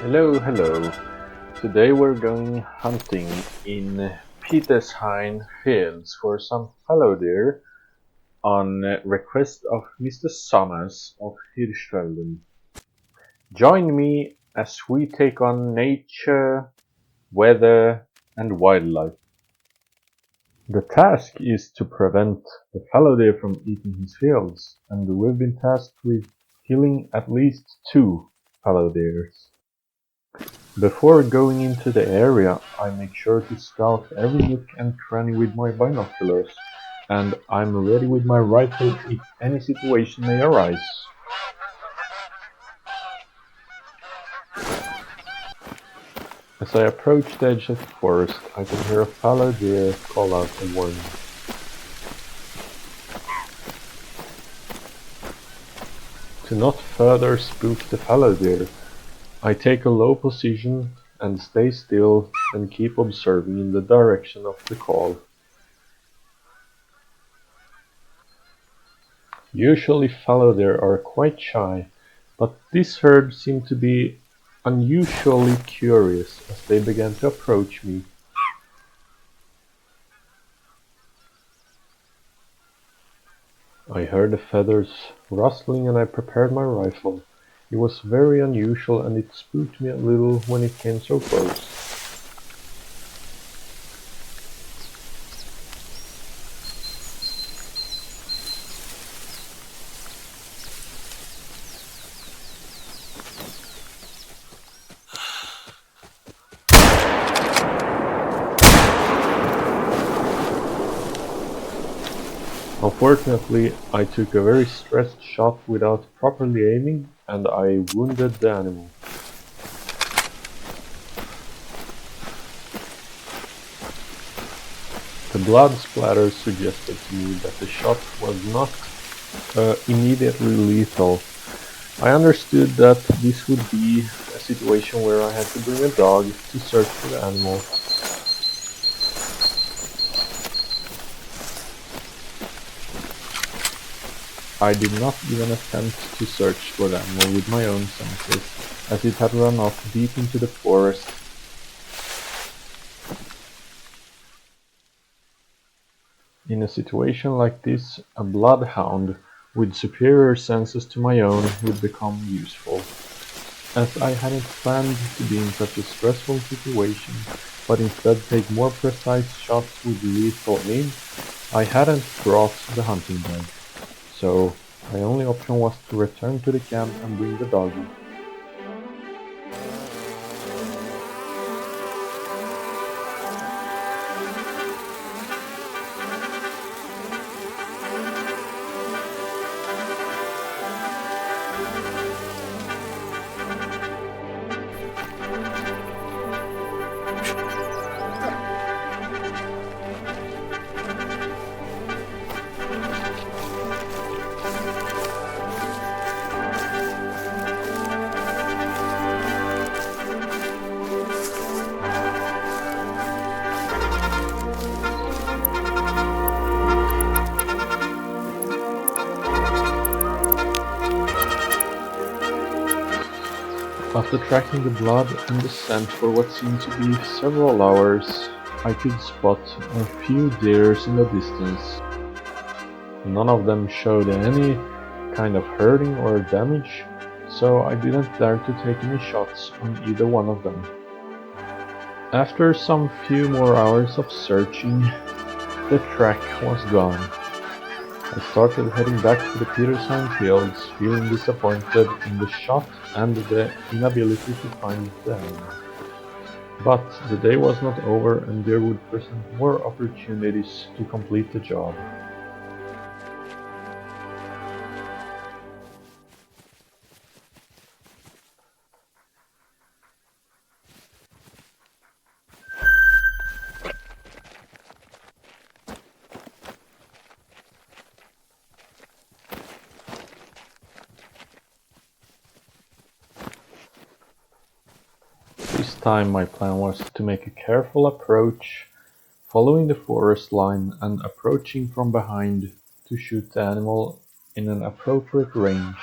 Hello. Today we're going hunting in Petershein fields for some fallow deer on request of Mr. Summers of Hirschfelden. Join me as we take on nature, weather and wildlife. The task is to prevent the fallow deer from eating his fields, and we've been tasked with killing at least 2 fallow deers. Before going into the area, I make sure to scout every nook and cranny with my binoculars, and I'm ready with my rifle if any situation may arise. As I approach the edge of the forest, I can hear a fallow deer call out a warning. To not further spook the fallow deer, I take a low position and stay still and keep observing in the direction of the call. Usually fallow deer are quite shy, but this herd seemed to be unusually curious as they began to approach me. I heard the feathers rustling and I prepared my rifle. It was very unusual and it spooked me a little when it came so close. Unfortunately, I took a very stressed shot without properly aiming and I wounded the animal. The blood splatter suggested to me that the shot was not immediately lethal. I understood that this would be a situation where I had to bring a dog to search for the animal. I did not even attempt to search for the animal with my own senses, as it had run off deep into the forest. In a situation like this, a bloodhound with superior senses to my own would become useful. As I hadn't planned to be in such a stressful situation, but instead take more precise shots with lethal aim, I hadn't brought the hunting bag. So, my only option was to return to the camp and bring the dog in. After tracking the blood and the scent for what seemed to be several hours, I could spot a few deers in the distance. None of them showed any kind of hurting or damage, so I didn't dare to take any shots on either one of them. After some few more hours of searching, the track was gone. I started heading back to the Petershein fields, feeling disappointed in the shot and the inability to find the animal. But the day was not over and there would present more opportunities to complete the job. This time my plan was to make a careful approach, following the forest line and approaching from behind to shoot the animal in an appropriate range.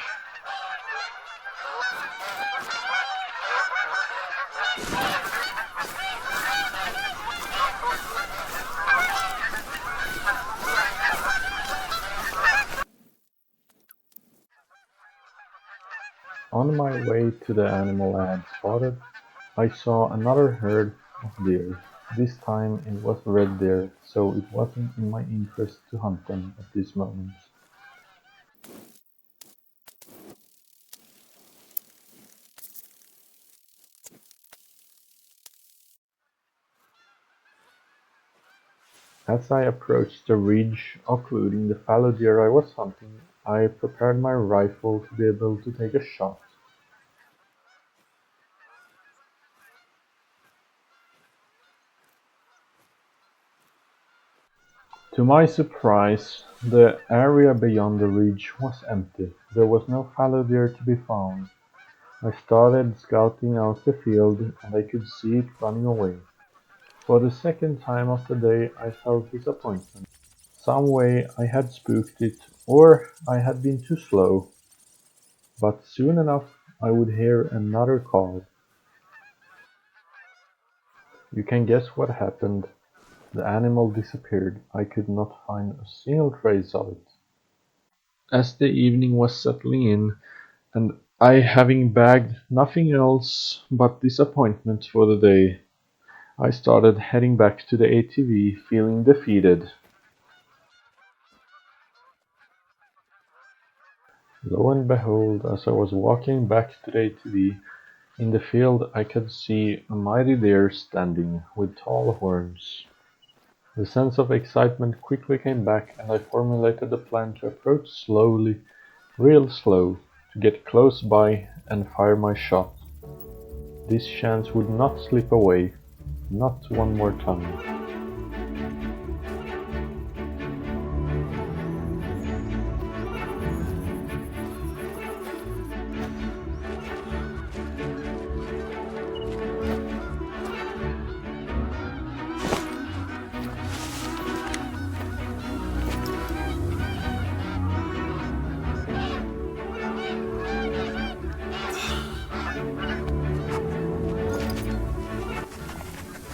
On my way to the animal I had spotted, I saw another herd of deer. This time it was red deer, so it wasn't in my interest to hunt them at this moment. As I approached the ridge occluding the fallow deer I was hunting, I prepared my rifle to be able to take a shot. To my surprise, the area beyond the ridge was empty. There was no fallow deer to be found. I started scouting out the field and I could see it running away. For the second time of the day I felt disappointment. Some way I had spooked it, or I had been too slow. But soon enough I would hear another call. You can guess what happened. The animal disappeared. I could not find a single trace of it. As the evening was settling in, and I having bagged nothing else but disappointment for the day, I started heading back to the ATV, feeling defeated. Lo and behold, as I was walking back to the ATV, in the field I could see a mighty deer standing, with tall horns. The sense of excitement quickly came back, and I formulated a plan to approach slowly, real slow, to get close by and fire my shot. This chance would not slip away, not one more time.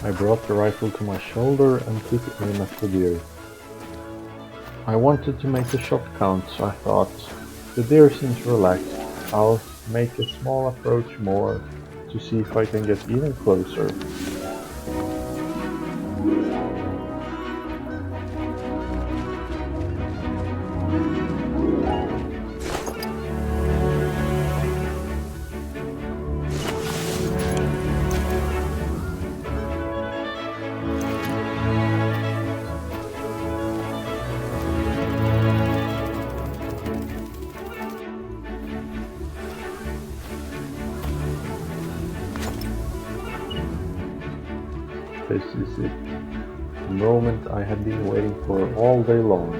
I brought the rifle to my shoulder and took aim at the deer. I wanted to make the shot count, so I thought, the deer seems relaxed, I'll make a small approach more to see if I can get even closer. This is it, the moment I had been waiting for all day long.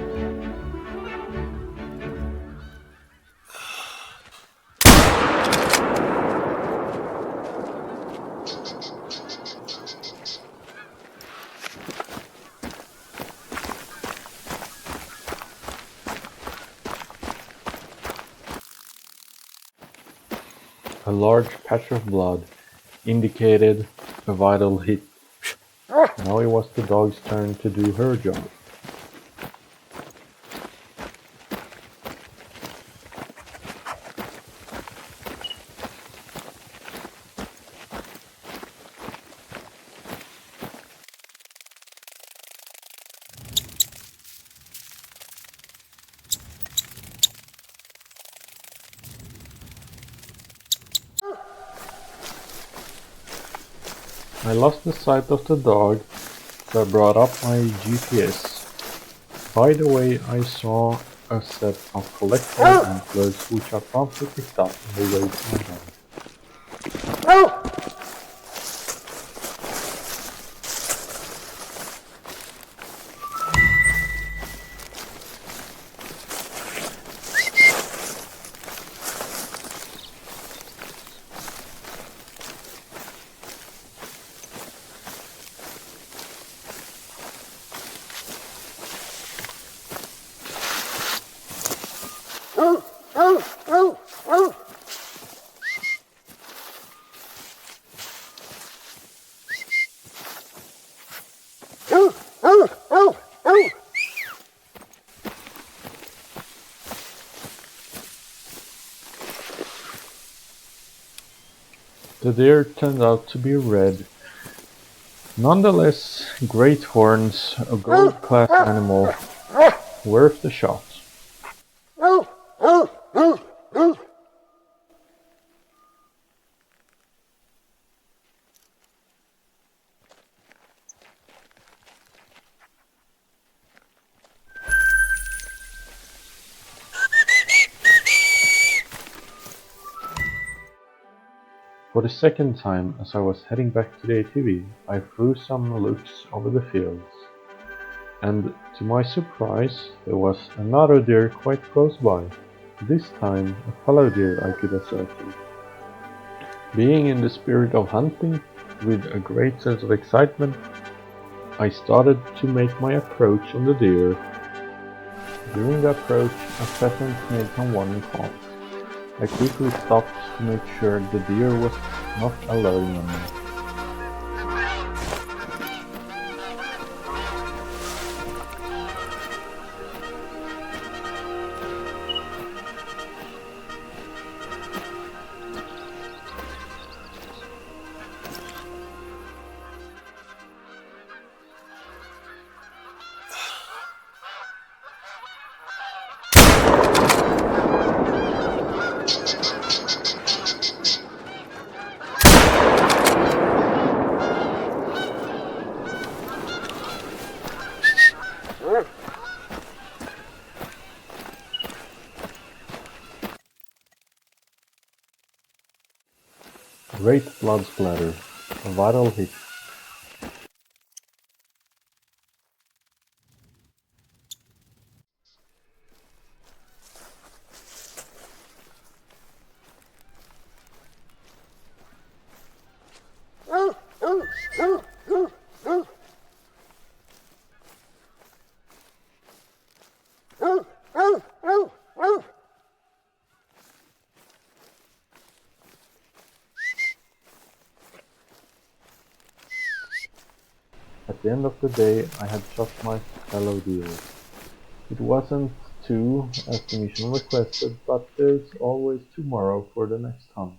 A large patch of blood indicated a vital hit. Now it was the dog's turn to do her job. I lost the sight of the dog, so I brought up my GPS. By the way, I saw a set of collectible antlers which I promptly picked up on the way to my dog. The deer turned out to be red. Nonetheless, great horns, a gold-class animal, worth the shot. For the second time, as I was heading back to the ATV, I threw some looks over the fields. And to my surprise, there was another deer quite close by. This time, a fallow deer, I could assert you. Being in the spirit of hunting, with a great sense of excitement, I started to make my approach on the deer. During the approach, a pheasant made some warning calls. I quickly stopped to make sure the deer was not alerting on me. Great blood splatter, a vital hit. At the end of the day, I had shot my fellow deer. It wasn't two, as the mission requested, but there's always tomorrow for the next hunt.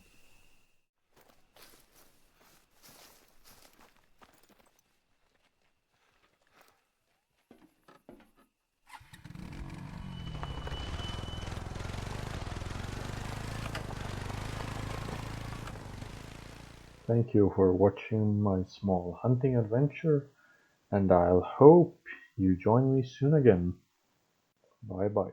Thank you for watching my small hunting adventure, and I'll hope you join me soon again. Bye bye.